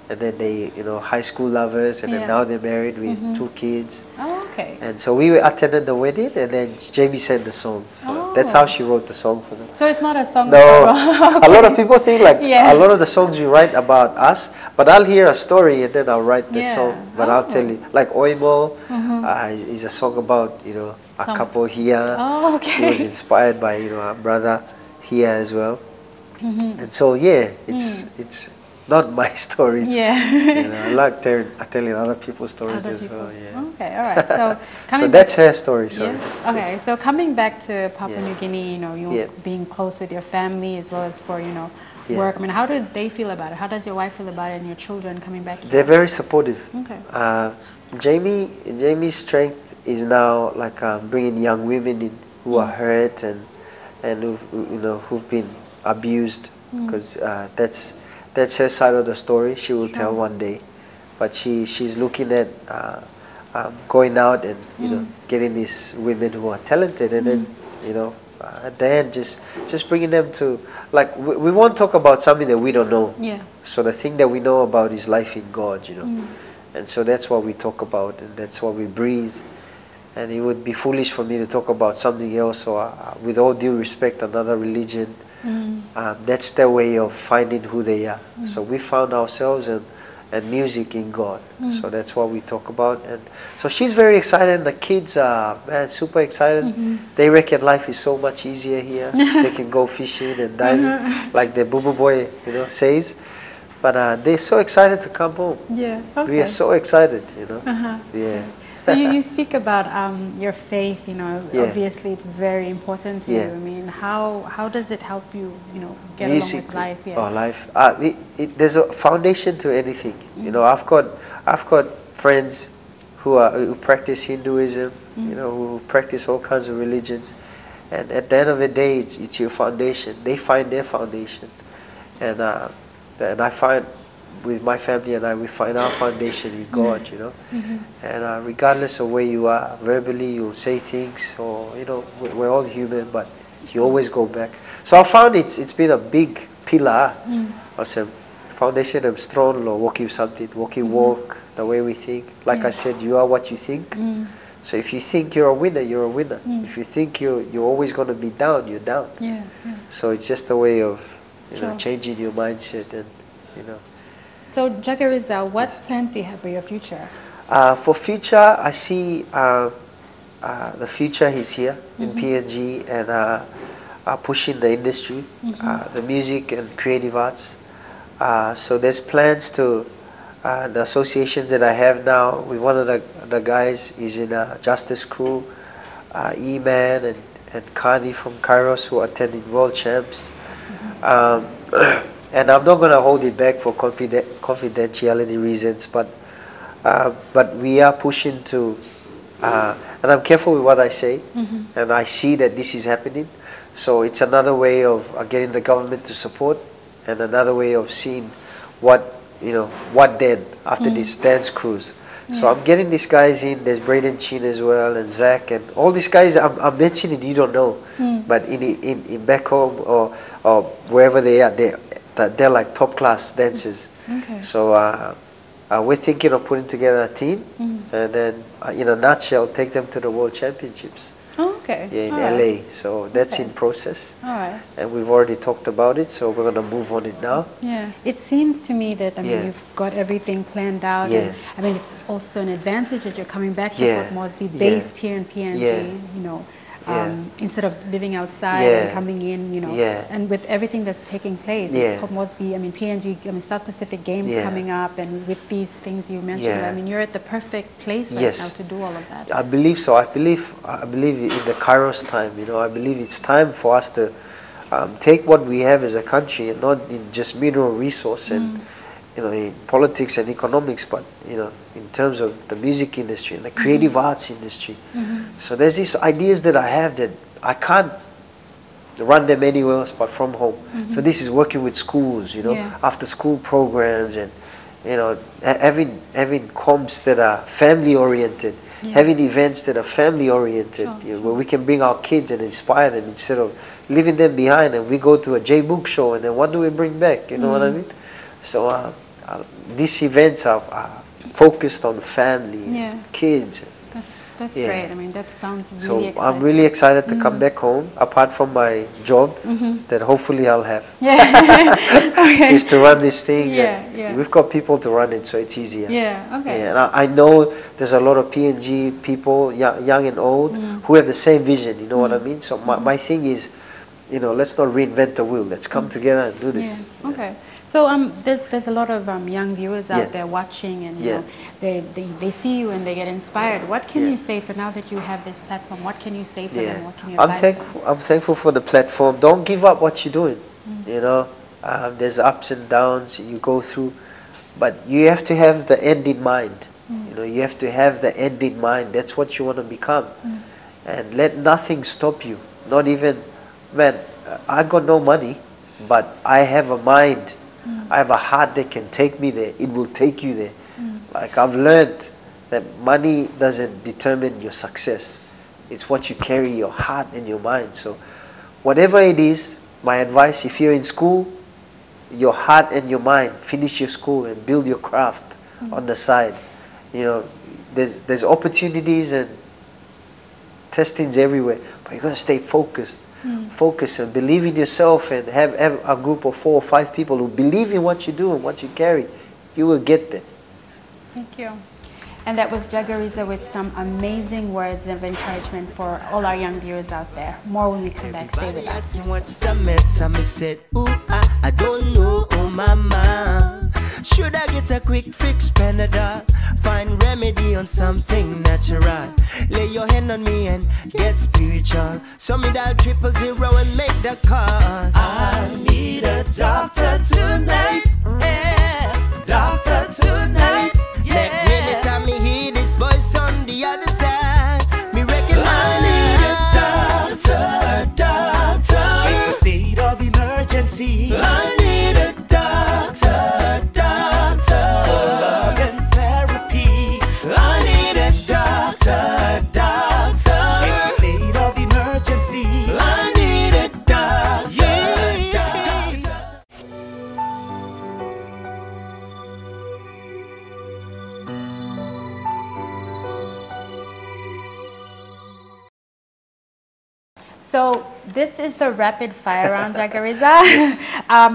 and then they, you know, high school lovers, and then now they're married with 2 kids. Oh, okay. And so we attended the wedding, and then Jamie sent the song. So that's how she wrote the song for them. So it's not a song. No, okay. A lot of people think like a lot of the songs we write about us, but I'll hear a story and then I'll write that song. But I'll tell you, like Oimo is a song about, you know, a couple here. Oh, okay. It was inspired by, you know, our brother here as well. And so it's not my stories. Yeah. You know, I like telling other people's stories as well. Yeah. Okay, all right. So so that's her story. Sorry. Okay, so coming back to Papua New Guinea, you know, you being close with your family as well as for, you know, work. I mean, how do they feel about it? How does your wife feel about it and your children coming back here? They're very supportive. Okay. Jamie's strength is now like bringing young women in who are hurt and who've been abused, because that's her side of the story. She will tell one day, but she's looking at going out and you know, getting these women who are talented, and then you know, at the end just bringing them to, like, we won't talk about something that we don't know. Yeah. So the thing that we know about is life in God, you know, and so that's what we talk about, and that's what we breathe. And it would be foolish for me to talk about something else, or with all due respect, another religion. That's their way of finding who they are. So we found ourselves and music in God. So that's what we talk about. And so she's very excited, and the kids are, man, super excited. They reckon life is so much easier here. They can go fishing and diving, like the Boo Boo Boy, you know, says. But they're so excited to come home. Yeah. Okay. We are so excited, you know. Yeah. So you speak about your faith, you know, obviously it's very important to you. I mean, how does it help you, you know, get along with life? Oh, life. There's a foundation to anything. You know, I've got friends who practice Hinduism, you know, who practice all kinds of religions, And at the end of the day, it's your foundation. They find their foundation, and I find with my family and we find our foundation in God, you know. And regardless of where you are, verbally you'll say things, or you know, we're all human, but you always go back. So I found it's been a big pillar of some foundation of strong law, walking something, walk the way we think. Like I said, you are what you think. So if you think you're a winner, you're a winner. If you think you're always going to be down, you're down. So it's just a way of, you know, changing your mindset, and you know. So Jagarizzar, what plans do you have for your future? For future, I see the future is here in PNG, and pushing the industry, the music and creative arts. So there's plans to, the associations that I have now, with one of the guys is in a Justice Crew, E-Man and Kani from Kairos, who are attending World Champs. And I'm not going to hold it back for confidentiality reasons, but we are pushing to, and I'm careful with what I say, and I see that this is happening. So it's another way of getting the government to support, and another way of seeing what, you know, what then after this dance cruise. So I'm getting these guys in. There's Braden Chin as well, and Zach, and all these guys I'm mentioning, you don't know, but in back home or wherever they are, they're like top class dancers. So we're thinking of putting together a team, and then in a nutshell, take them to the World Championships. Yeah, in LA. So that's in process. And we've already talked about it, so we're going to move on it now. It seems to me that, I mean, you've got everything planned out. And, I mean, it's also an advantage that you're coming back to Port Moresby, based here in PNG, you know. Instead of living outside and coming in, you know, and with everything that's taking place, Port Moresby, I mean, PNG, I mean, South Pacific Games coming up, and with these things you mentioned, I mean, you're at the perfect place right now to do all of that. I believe so. I believe in the Kairos time, you know. I believe it's time for us to take what we have as a country, and not in just mineral resource and, you know, in politics and economics, but, you know, in terms of the music industry and the creative arts industry. So there's these ideas that I have that I can't run them anywhere else but from home. So this is working with schools, you know, after school programs, and, you know, having comps that are family oriented, having events that are family oriented, you know, where we can bring our kids and inspire them instead of leaving them behind, and we go to a J-Book show and then what do we bring back, you know what I mean? So these events are focused on family, kids. That's great. I mean, that sounds really exciting. So I'm really excited to come back home, apart from my job that hopefully I'll have. Is to run these things. We've got people to run it, so it's easier. And I know there's a lot of PNG people, young and old, who have the same vision, you know what I mean? So my thing is, you know, let's not reinvent the wheel. Let's come together and do this. So there's a lot of young viewers out there watching, and you know, they see you and they get inspired. What can you say for now that you have this platform? What can you say for them? What can you advise them? I'm thankful for the platform. Don't give up what you're doing. You know, there's ups and downs you go through, but you have to have the end in mind. You know, you have to have the end in mind. That's what you want to become, and let nothing stop you. Not even, man, I got no money, but I have a mind. I have a heart that can take me there. It will take you there. Like, I've learned that money doesn't determine your success. It's what you carry, your heart and your mind. So whatever it is, my advice, if you're in school, your heart and your mind, finish your school and build your craft on the side. You know, there's opportunities and testings everywhere, but you got to stay focused. Focus and believe in yourself, and have a group of 4 or 5 people who believe in what you do and what you carry. You will get there. Thank you. And that was Jagarizzar with some amazing words of encouragement for all our young viewers out there. More when we come back. Stay with us. What's the matter? Me said, ooh, I don't know, oh mama. Should I get a quick fix, Panadol? Find remedy on something natural. Lay your hand on me and get spiritual. So me dial 000 and make the call. I need a doctor tonight. Yeah, doctor tonight. Yeah. Every time me hear this voice on the other side, me reckon I need a doctor So this is the rapid fire round, Jagarizzar.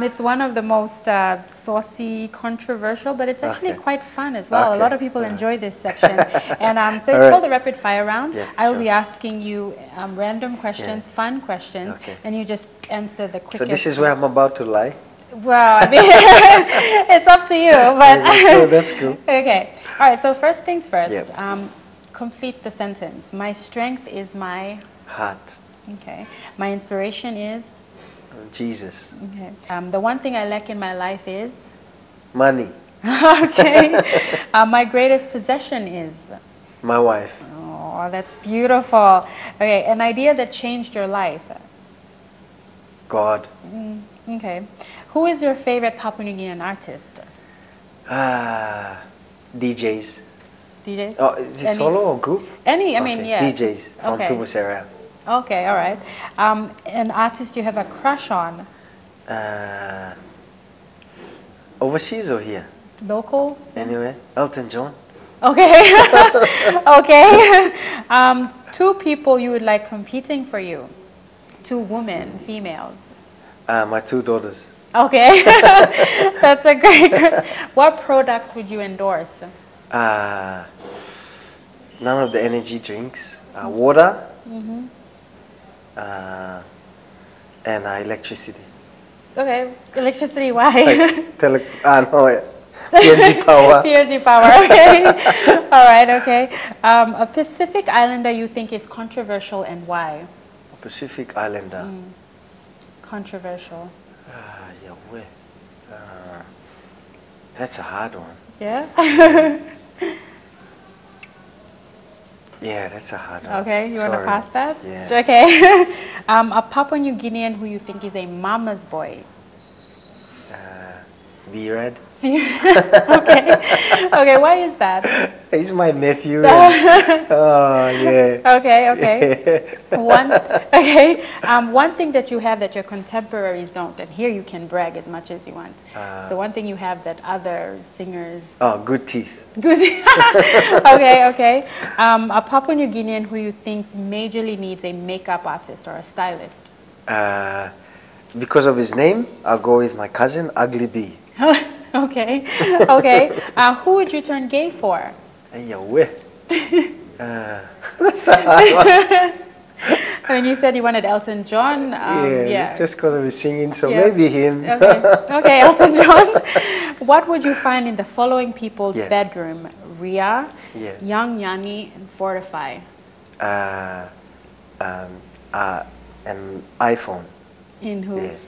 It's one of the most saucy, controversial, but it's actually quite fun as well. A lot of people enjoy this section. And so it's called the rapid fire round. I will be asking you random questions, fun questions, and you just answer the quickest. So this is where I'm about to lie? Well, I mean, it's up to you. But that's cool. Okay. All right, so first things first. Complete the sentence. My strength is my... heart. Okay. My inspiration is? Jesus. Okay. The one thing I lack in my life is? Money. Okay. My greatest possession is? My wife. Oh, that's beautiful. Okay. An idea that changed your life? God. Okay. Who is your favorite Papua New Guinean artist? DJs. DJs? Oh, is it solo or group? Any, I mean, yeah. DJs from Tubus area. Okay, all right. An artist you have a crush on? Overseas or here? Local? Anyway, Elton John. Okay. Okay. Two people you would like competing for you? Two women, females? My two daughters. Okay. That's a great. What products would you endorse? None of the energy drinks. Water. And electricity. Okay, electricity, why? No, PNG power. PNG power, okay. All right, okay. A Pacific Islander you think is controversial and why? A Pacific Islander. Controversial. That's a hard one. Yeah? Yeah, that's a hard one. Okay, you want to pass that? Yeah. Okay. A Papua New Guinean who you think is a mama's boy? V-Red. Okay. Okay, why is that? He's my nephew. Oh, yeah. Okay, okay. One thing that you have that your contemporaries don't, and here you can brag as much as you want. So one thing you have that other singers... Oh, good teeth. Good. Okay, okay. A Papua New Guinean who you think majorly needs a makeup artist or a stylist? Because of his name, I'll go with my cousin, Ugly B. Okay, okay. Who would you turn gay for? That's a hard one. I mean, you said you wanted Elton John. Yeah, just because of his singing, so maybe him. Okay, okay, Elton John. What would you find in the following people's bedroom? Ria, Young Yanni, and Fortify. An iPhone. In whose?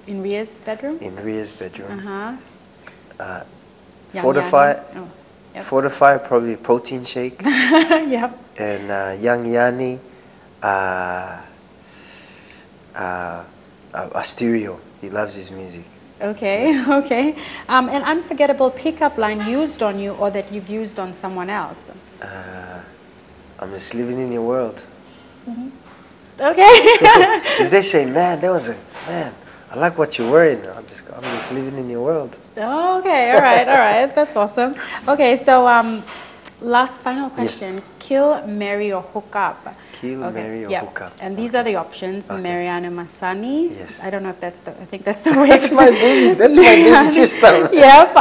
In Ria's bedroom? In Ria's bedroom. Fortify. Fortify, probably protein shake. Yep. And Young Yanni, a stereo. He loves his music. Okay, okay. An unforgettable pickup line used on you or that you've used on someone else? I'm just living in your world. Okay. If they say, man, I like what you're wearing, I'm just living in your world. Okay, all right, that's awesome. Okay, so last final question. Kill, marry, or hook up? Kill, marry, or hook up. And these are the options. Mariana Masani. Yes. I don't know if that's the, I think that's the way. That's my baby. That's my baby sister. Yep.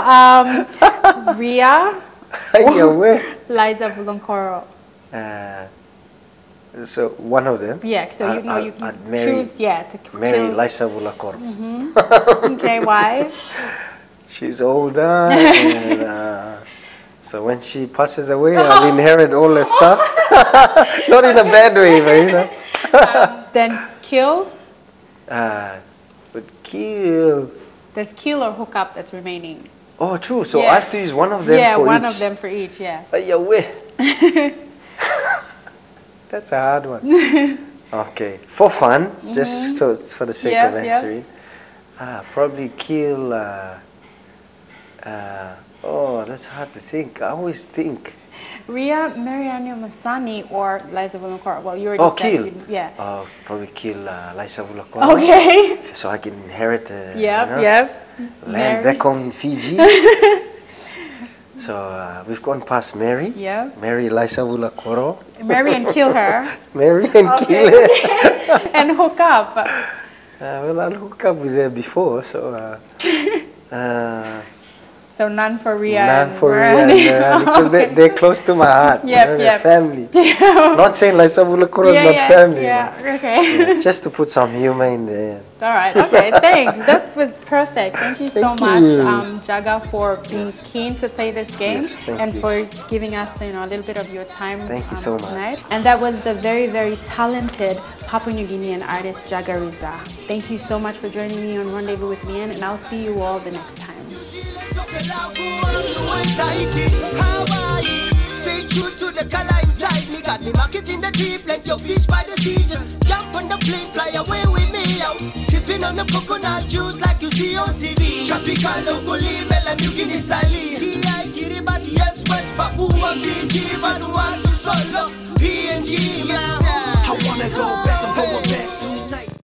Ria. Liza Vulonkoro. So one of them. Yeah. So you choose. To marry Liza Vulakor. Okay. Why? She's older, and so when she passes away, I'll inherit all the stuff. Not in a bad way, but you know. Then kill. But kill. There's kill or hook up that's remaining. Oh, true. So I have to use one of them for each. Yeah, one of them for each. Yeah. That's a hard one. Okay, for fun, just so it's for the sake of answering. Probably kill. Oh, that's hard to think. I always think. Ria, Mariana Masani, or Liza Vulonkor? Well, you already said. Kill. Probably kill Liza Vulonkor. Okay. So I can inherit the land back home in Fiji. So we've gone past Mary. Yeah. Marry Liza Vulakoro. Marry and kill her. Marry and kill her. and hook up? Well, I'll hook up with her before, so... So none for Ria. None for Ria and Rani, because they're close to my heart. They're family. Not saying like Sabulakura is not family. Okay. Just to put some humor in there. All right. Okay. Thanks. That was perfect. Thank you so much, Jaga, for being keen to play this game and for giving us, a little bit of your time. Thank you so much. Tonight. And that was the very, very talented Papua New Guinean artist Jagarizzar. Thank you so much for joining me on Rendezvous with Leanne, and I'll see you all the next time. Stay true to the color inside me. Got me market in the deep, let your fish by the sea. Just jump on the plane, fly away with me. Sipping on the coconut juice like you see on TV. Tropical, locally, Mela, New Guinea style. T.I. Kiribati, yes, West Papua, Fiji, Vanuatu, Solo, PNG.